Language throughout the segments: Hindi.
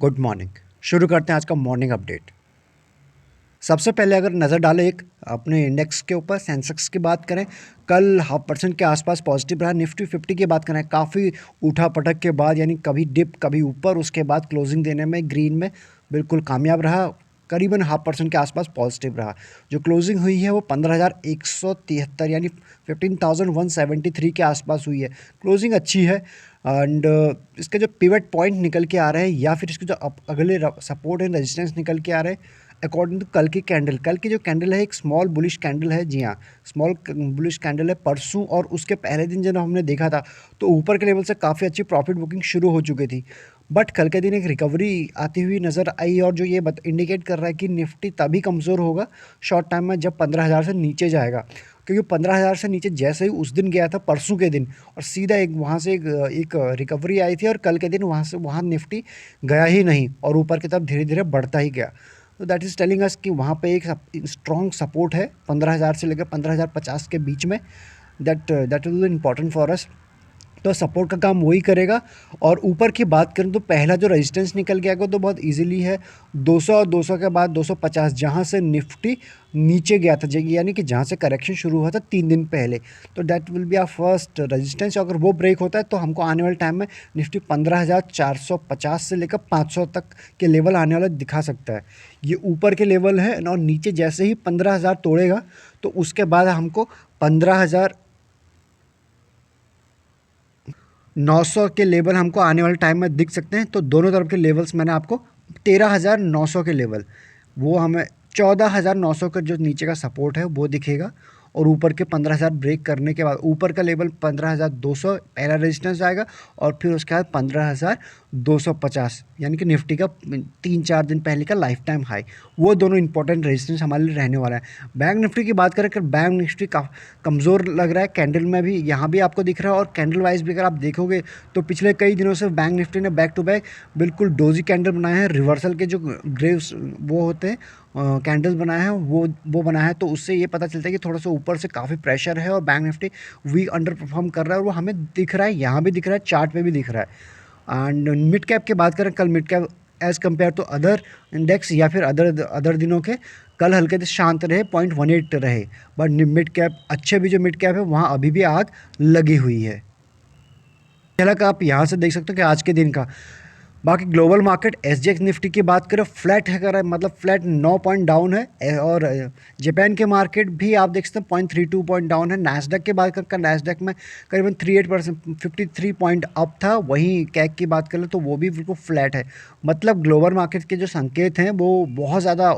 Good morning. शुरू करते हैं आज का मॉर्निंग अपडेट। सबसे पहले अगर नज़र डालें एक अपने इंडेक्स के ऊपर, सेंसेक्स की बात करें, कल 0.5% के आसपास पॉजिटिव रहा। निफ्टी 50 की बात करें, काफ़ी उठा पटक के बाद, यानी कभी डिप कभी ऊपर, उसके बाद क्लोजिंग देने में ग्रीन में बिल्कुल कामयाब रहा। करीबन 0.5% के आसपास पॉजिटिव रहा। जो क्लोजिंग हुई है वो 15,173 यानी 15,173 के आसपास हुई है। क्लोजिंग अच्छी है। एंड इसके जो पिवट पॉइंट निकल के आ रहे हैं या फिर इसके जो अगले सपोर्ट एंड रेजिस्टेंस निकल के आ रहे हैं, अकॉर्डिंग टू कल की जो कैंडल है, एक स्मॉल बुलिश कैंडल है। जी हाँ, स्मॉल बुलिश कैंडल है। परसों और उसके पहले दिन जब हमने देखा था तो ऊपर के लेवल से काफ़ी अच्छी प्रॉफिट बुकिंग शुरू हो चुकी थी, बट कल के दिन एक रिकवरी आती हुई नज़र आई और जो ये इंडिकेट कर रहा है कि निफ्टी तभी कमज़ोर होगा शॉर्ट टाइम में जब 15,000 से नीचे जाएगा। क्योंकि 15,000 से नीचे जैसे ही उस दिन गया था, परसों के दिन, और सीधा एक वहाँ से एक रिकवरी आई थी और कल के दिन वहाँ निफ्टी गया ही नहीं और ऊपर की तरफ धीरे धीरे बढ़ता ही गया। तो दैट इज़ टेलिंग अस कि वहाँ पे एक स्ट्रॉन्ग सपोर्ट है 15,000 से लेकर 15,050 के बीच में। That will B important for us. तो सपोर्ट का काम वही करेगा। और ऊपर की बात करें तो पहला जो रेजिस्टेंस निकल के आएगा तो बहुत इजीली है 200 और 200 के बाद 250, जहाँ से निफ्टी नीचे गया था, यानी कि जहाँ से करेक्शन शुरू हुआ था 3 दिन पहले। तो that will be our first resistance. अगर वो ब्रेक होता है तो हमको आने वाले टाइम में निफ्टी 15,450 से लेकर 500 तक के लेवल आने वाला दिखा सकता है। ये ऊपर के लेवल है और नीचे जैसे ही 15,000 तोड़ेगा तो उसके बाद हमको 15,900 के लेवल हमको आने वाले टाइम में दिख सकते हैं। तो दोनों तरफ के लेवल्स मैंने आपको 13,900 के लेवल, वो हमें 14,900 का जो नीचे का सपोर्ट है वो दिखेगा। और ऊपर के 15,000 ब्रेक करने के बाद ऊपर का लेवल 15,200 पहला रेजिस्टेंस आएगा और फिर उसके बाद 15,250, यानी कि निफ्टी का 3-4 दिन पहले का लाइफ टाइम हाई, वो दोनों इंपॉर्टेंट रेजिस्टेंस हमारे लिए रहने वाला है। बैंक निफ्टी की बात करें, बैंक निफ्टी कमज़ोर लग रहा है। कैंडल में भी यहाँ भी आपको दिख रहा है और कैंडल वाइज भी अगर आप देखोगे तो पिछले कई दिनों से बैंक निफ्टी ने बैक टू बैक बिल्कुल डोजी कैंडल बनाए हैं। रिवर्सल के जो ग्रेव्स वो होते हैं कैंडल्स बनाए हैं, वो बनाया है। तो उससे ये पता चलता है कि थोड़ा सा ऊपर से काफ़ी प्रेशर है और bank Nifty weak underperform कर रहा है और वो हमें दिख रहा है, यहाँ भी दिख रहा है, चार्ट पे भी दिख रहा है। एंड मिड कैप की बात करें, कल mid cap as compare to other index या फिर अदर दिनों के, कल हल्के से शांत रहे, 0.18 रहे। बट मिड कैप अच्छे भी जो मिड कैप है वहाँ अभी भी आग लगी हुई है। झलक आप यहाँ से देख सकते हो कि आज के दिन का। बाकी ग्लोबल मार्केट एसजीएक्स निफ्टी की बात करें फ्लैट है, कर मतलब फ्लैट 9 पॉइंट डाउन है। और जापान के मार्केट भी आप देख सकते हैं 0.32 पॉइंट डाउन है। नैस्डैक की बात करें, नैस्डैक में करीबन 38%, 53 पॉइंट अप था। वहीं कैक की बात करें तो वो भी बिल्कुल फ्लैट है। मतलब ग्लोबल मार्केट के जो संकेत हैं वो बहुत ज़्यादा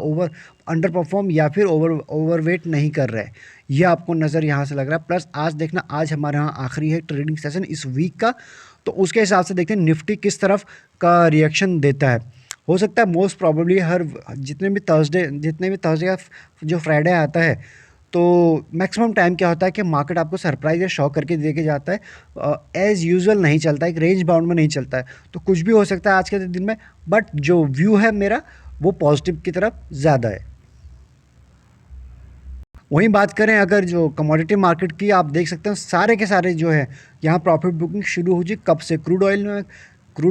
अंडर परफॉर्म या फिर ओवरवेट नहीं कर रहे हैं, ये आपको नज़र यहाँ से लग रहा है। प्लस आज देखना, आज हमारे यहाँ आखिरी है ट्रेडिंग सेशन इस वीक का, तो उसके हिसाब से देखते हैं निफ्टी किस तरफ का रिएक्शन देता है। हो सकता है मोस्ट प्रॉबेबली जितने भी थर्सडे का जो फ्राइडे आता है तो मैक्सिमम टाइम क्या होता है कि मार्केट आपको सरप्राइज या शॉक करके दे के जाता है। एज़ यूजुअल नहीं चलता है, एक रेंज बाउंड में नहीं चलता है, तो कुछ भी हो सकता है आज के दिन में। बट जो व्यू है मेरा वो पॉजिटिव की तरफ ज़्यादा है। वहीं बात करें अगर जो कमोडिटी मार्केट की, आप देख सकते हैं सारे के सारे जो है यहाँ प्रॉफिट बुकिंग शुरू हो जी कब से। क्रूड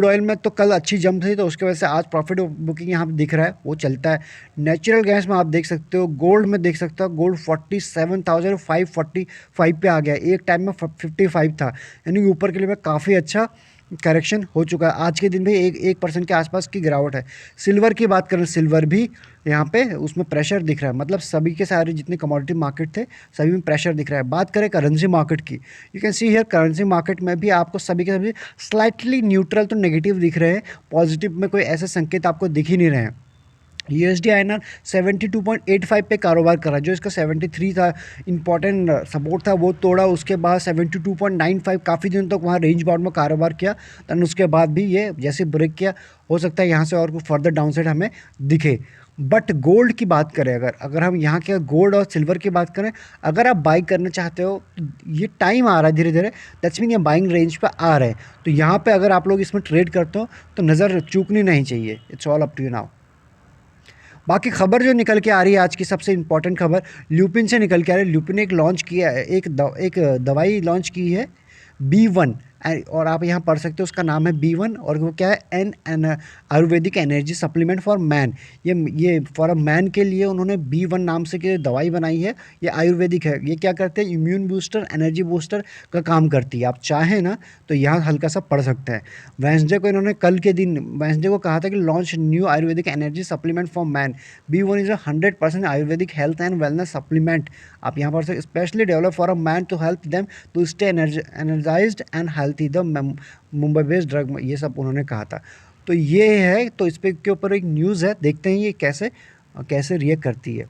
ऑयल में तो कल अच्छी जंप थी तो उसकी वजह से आज प्रॉफिट बुकिंग यहाँ पे दिख रहा है, वो चलता है। नेचुरल गैस में आप देख सकते हो, गोल्ड में देख सकते हो, गोल्ड 47,545 पे आ गया। एक टाइम में 55 था, यानी ऊपर के लिए काफ़ी अच्छा करेक्शन हो चुका है। आज के दिन भी 1% के आसपास की गिरावट है। सिल्वर की बात करें, सिल्वर भी यहाँ पे उसमें प्रेशर दिख रहा है। मतलब सभी के सारे जितने कमोडिटी मार्केट थे सभी में प्रेशर दिख रहा है। बात करें करेंसी मार्केट की, you can see here currency market में भी आपको सभी के सभी स्लाइटली न्यूट्रल तो नेगेटिव दिख रहे हैं, पॉजिटिव में कोई ऐसे संकेत आपको दिख ही नहीं रहे हैं। यूएसडी आईएनआर 72.85 पे कारोबार कर रहा है। जो इसका 73 था इंपॉर्टेंट सपोर्ट था वो तोड़ा, उसके बाद 72.95 काफ़ी दिनों तक वहाँ रेंज बाउंड में कारोबार किया। दैन उसके बाद भी ये जैसे ब्रेक किया, हो सकता है यहाँ से और फर्दर डाउनसाइड हमें दिखे। बट गोल्ड की बात करें, अगर हम यहाँ के गोल्ड और सिल्वर की बात करें, अगर आप बाई करना चाहते हो, ये टाइम आ रहा है धीरे धीरे, दैट्स मीन ये बाइंग रेंज पे आ रहे हैं। तो यहाँ पे अगर आप लोग इसमें ट्रेड करते हो तो नज़र चूकनी नहीं चाहिए। It's all up to you now. बाकी खबर जो निकल के आ रही है आज की सबसे इंपॉर्टेंट खबर ल्यूपिन से निकल के आ रही है। ल्यूपिन ने एक लॉन्च किया है, एक दवाई लॉन्च की है B1, और आप यहाँ पढ़ सकते हो, उसका नाम है B1 और वो क्या है, an Ayurvedic energy supplement for man. ये फॉर अ मैन के लिए उन्होंने B1 नाम से की दवाई बनाई है। ये आयुर्वेदिक है। ये क्या करते हैं, इम्यून बूस्टर, एनर्जी बूस्टर का काम करती है। आप चाहें ना तो यहाँ हल्का सा पढ़ सकते हैं। वेंसडे को इन्होंने कल के दिन वेंसडे को कहा था कि launch new Ayurvedic energy supplement for man. B1 is 100% Ayurvedic health and wellness supplement. आप यहाँ पर से specially develop for a man to help them to stay energized and healthy. The Mumbai based drug, ये सब उन्होंने कहा था। तो ये है, तो इस पे के ऊपर एक न्यूज़ है, देखते हैं ये कैसे कैसे रिएक्ट करती है।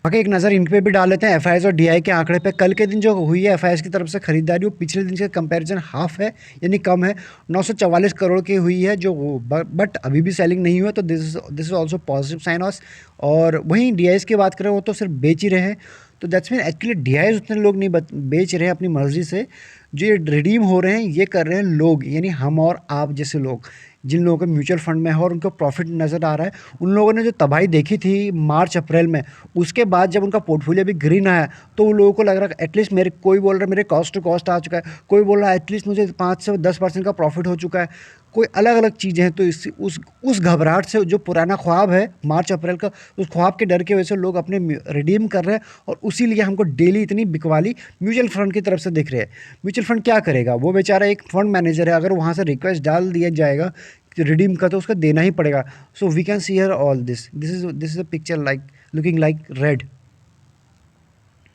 बाकी एक नज़र इन पे भी डाल लेते हैं एफआईआई और डीआई के आंकड़े पे। कल के दिन जो हुई है एफआईआई की तरफ से खरीदारी, वो पिछले दिन से कंपैरिजन हाफ है, यानी कम है। 944 करोड़ की हुई है जो, बट अभी भी सेलिंग नहीं हुआ, तो this is also positive sign ऑस। और वहीं डीआई की बात करें, वो तो सिर्फ बेच ही रहे हैं। तो दैट्स मीन एक्चुअली डीआई उतने लोग नहीं बेच रहे हैं अपनी मर्जी से। जो ये रिडीम हो रहे हैं ये कर रहे हैं लोग, यानी हम और आप जैसे लोग, जिन लोगों के म्यूचुअल फंड में है और उनको प्रॉफिट नज़र आ रहा है। उन लोगों ने जो तबाही देखी थी मार्च अप्रैल में, उसके बाद जब उनका पोर्टफोलियो भी ग्रीन आया, तो उन लोगों को लग रहा है एटलीस्ट मेरे, कोई बोल रहा है मेरे कॉस्ट टू कॉस्ट आ चुका है, कोई बोल रहा है एटलीस्ट मुझे 5 से 10% का प्रॉफिट हो चुका है, कोई अलग अलग चीज़ें हैं। तो इस उस घबराहट से, जो पुराना ख्वाब है मार्च अप्रैल का, उस ख्वाब के डर की वजह से लोग अपने रिडीम कर रहे हैं। और उसी लिए हमको डेली इतनी बिकवाली म्यूचुअल फंड की तरफ से दिख रही है। म्यूचुअल फंड क्या करेगा, वो बेचारा एक फंड मैनेजर है, अगर वहाँ से रिक्वेस्ट डाल दिया जाएगा रिडीम का तो उसका देना ही पड़ेगा। So we can see here all this is a picture like looking like red.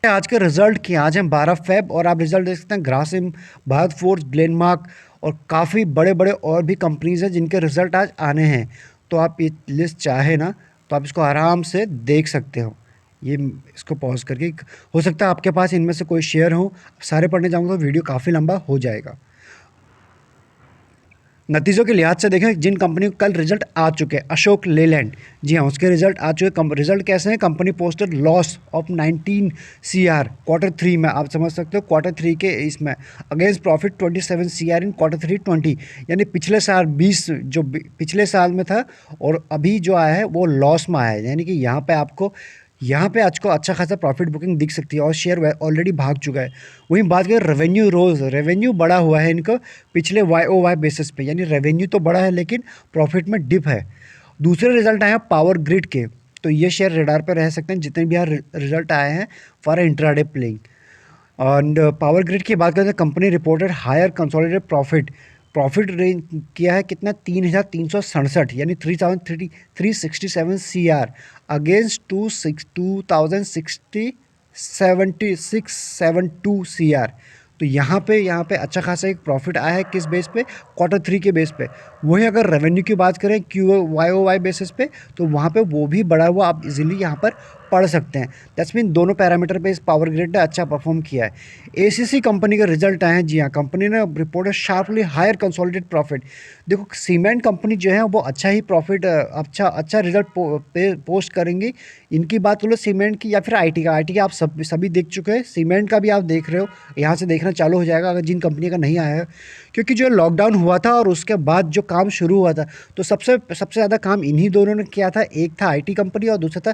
आज के रिजल्ट की, आज हम 12 फेब और आप रिजल्ट देख सकते हैं, ग्रासिम, भारत फोर्ज, ग्लेनमार्क और काफ़ी बड़े बड़े और भी कंपनीज हैं जिनके रिजल्ट आज आने हैं। तो आप ये लिस्ट चाहे ना तो आप इसको आराम से देख सकते हो। ये इसको पॉज करके, हो सकता है आपके पास इनमें से कोई शेयर हो, सारे पढ़ने जाऊँगा तो वीडियो काफ़ी लंबा हो जाएगा। नतीजों के लिहाज से देखें जिन कंपनी को कल रिजल्ट आ चुके हैं, अशोक लेलैंड, जी हाँ उसके रिजल्ट आ चुके। रिजल्ट कैसे हैं, company posted loss of 19 CR Q3 में, आप समझ सकते हो Q3 के इसमें, अगेंस्ट प्रॉफिट 27 CR इन Q3 20, यानी पिछले साल 20 जो पिछले साल में था और अभी जो आया है वो लॉस में आया है। यानी कि यहाँ पे आज को अच्छा खासा प्रॉफिट बुकिंग दिख सकती है और शेयर ऑलरेडी भाग चुका है। वहीं बात करें रेवेन्यू रोज, रेवेन्यू बड़ा हुआ है इनका पिछले YOY बेसिस पे, यानी रेवेन्यू तो बड़ा है लेकिन प्रॉफिट में डिप है। दूसरे रिजल्ट आए हैं पावर ग्रिड के, तो ये शेयर रेडार पर रह सकते हैं जितने भी यहाँ रिजल्ट आए हैं फॉर इंट्राडे प्लेइंग। और पावर ग्रिड की बात करें तो company reported higher consolidated profit range किया है कितना, 3,367, यानी 3,367 CR अगेंस्ट 2,060 CR। तो यहाँ पे अच्छा खासा एक प्रॉफिट आया है, किस बेस पे, Q3 के बेस पे। वहीं अगर रेवेन्यू की बात करें YOY बेसिस पे, तो वहाँ पे वो भी बढ़ा हुआ आप इजीली यहाँ पर पढ़ सकते हैं। दैट्स मीन दोनों पैरामीटर पे इस पावर ग्रिड ने अच्छा परफॉर्म किया है। ACC कंपनी के रिजल्ट आए हैं, जी हाँ कंपनी ने reported sharply higher consolidated profit. देखो सीमेंट कंपनी जो है वो अच्छा ही प्रॉफिट, अच्छा रिजल्ट पोस्ट करेंगे। इनकी बात करो सीमेंट की या फिर IT का आप सभी देख चुके हैं, सीमेंट का भी आप देख रहे हो, यहाँ से देखना चालू हो जाएगा अगर जिन कंपनी का नहीं आया है। क्योंकि जो लॉकडाउन हुआ था और उसके बाद जो काम शुरू हुआ था, तो सबसे ज़्यादा काम इन्हीं दोनों ने किया था। एक था IT कंपनी और दूसरा था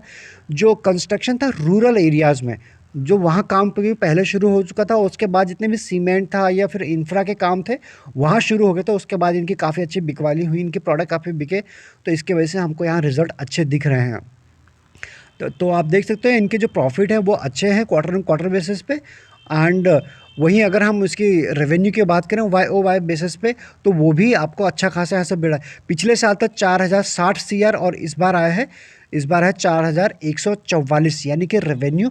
जो कंस्ट्रक्शन था रूरल एरियाज़ में, जो वहाँ काम भी पहले शुरू हो चुका था। उसके बाद जितने भी सीमेंट था या फिर इंफ्रा के काम थे वहाँ शुरू हो गए, तो उसके बाद इनकी काफ़ी अच्छी बिकवाली हुई, इनके प्रोडक्ट काफ़ी बिके, तो इसके वजह से हमको यहाँ रिजल्ट अच्छे दिख रहे हैं। तो आप देख सकते हैं इनके जो प्रॉफिट है वो अच्छे हैं क्वार्टर ऑन क्वार्टर बेसिस पे। एंड वहीं अगर हम इसकी रेवेन्यू की बात करें YOY बेसिस पे, तो वो भी आपको अच्छा खासा यहाँ से बढ़ा है। पिछले साल तक 4,060 CR और इस बार है 4,144, यानी कि रेवेन्यू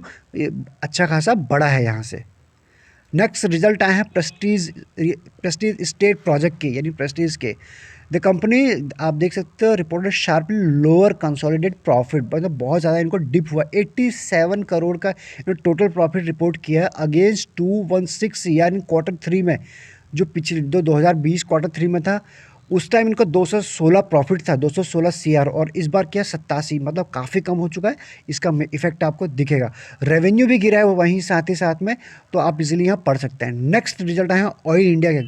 अच्छा खासा बड़ा है यहाँ से। नेक्स्ट रिजल्ट आए हैं प्रेस्टीज स्टेट प्रोजेक्ट के, यानी प्रेस्टीज के। द कंपनी आप देख सकते हो reported sharply lower consolidated profit, मतलब बहुत ज़्यादा इनको डिप हुआ। 87 करोड़ का टोटल प्रॉफिट रिपोर्ट किया है अगेंस्ट 216 CR इन Q3 में, जो पिछले 2020 Q3 में था। उस टाइम इनका 216 प्रॉफिट था, 216 CR, और इस बार क्या 87, मतलब काफ़ी कम हो चुका है। इसका इफेक्ट आपको दिखेगा। रेवेन्यू भी गिरा है वो वहीं साथ ही साथ में, तो आप इजीली यहाँ पढ़ सकते हैं। नेक्स्ट रिजल्ट आए हैं ऑयल इंडिया के।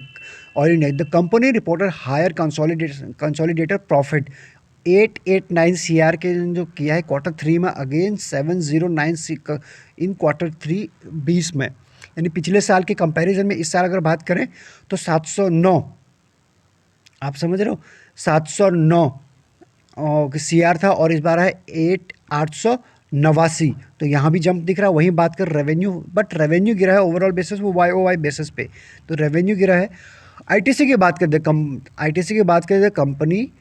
Oil India the company reported higher consolidated profit 889 CR के जो किया है Q3 में अगेंस्ट 709 इन Q3 20 में, यानी पिछले साल के कंपैरिजन में इस साल अगर बात करें तो 709, आप समझ रहे हो, 709 CR था और इस बार है 889। तो यहाँ भी जंप दिख रहा है। वहीं बात कर रेवेन्यू, बट रेवेन्यू गिरा है ओवरऑल बेसिस, वो YOY बेसिस पे, तो रेवेन्यू गिरा है। आईटीसी की बात करते आईटीसी की बात करें कंपनी,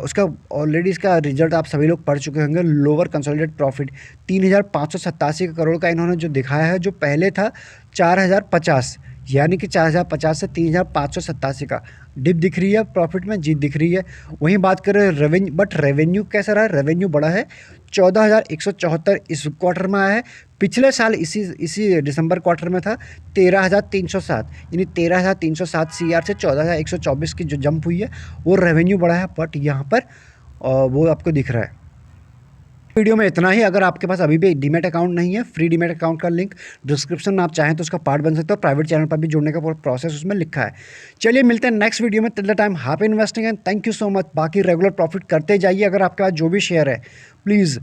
उसका ऑलरेडी इसका रिजल्ट आप सभी लोग पढ़ चुके होंगे। लोअर कंसोलिडेटेड प्रॉफिट 3,587 करोड़ का इन्होंने जो दिखाया है, जो पहले था 4,050, यानी कि 4,050 से 3,587 का डिप दिख रही है। प्रॉफिट में जीत दिख रही है। वहीं बात करें रेवेन्यू, बट रेवेन्यू कैसा रहा है, रेवेन्यू बड़ा है, 14,174 इस क्वार्टर में आया है। पिछले साल इसी दिसंबर क्वार्टर में था 13,307, यानी 13,307 CR से 14,124 की जो जंप हुई है वो रेवेन्यू बढ़ा है। बट यहाँ पर वो आपको दिख रहा है। वीडियो में इतना ही। अगर आपके पास अभी भी डीमैट अकाउंट नहीं है, फ्री डीमैट अकाउंट का लिंक डिस्क्रिप्शन में आप चाहें तो उसका पार्ट बन सकते हो। प्राइवेट चैनल पर भी जुड़ने का पूरा प्रोसेस उसमें लिखा है। चलिए मिलते हैं नेक्स्ट वीडियो में। Till the time happy investing and thank you so much. बाकी रेगुलर प्रॉफिट करते जाइए। अगर आपके पास जो भी शेयर है प्लीज़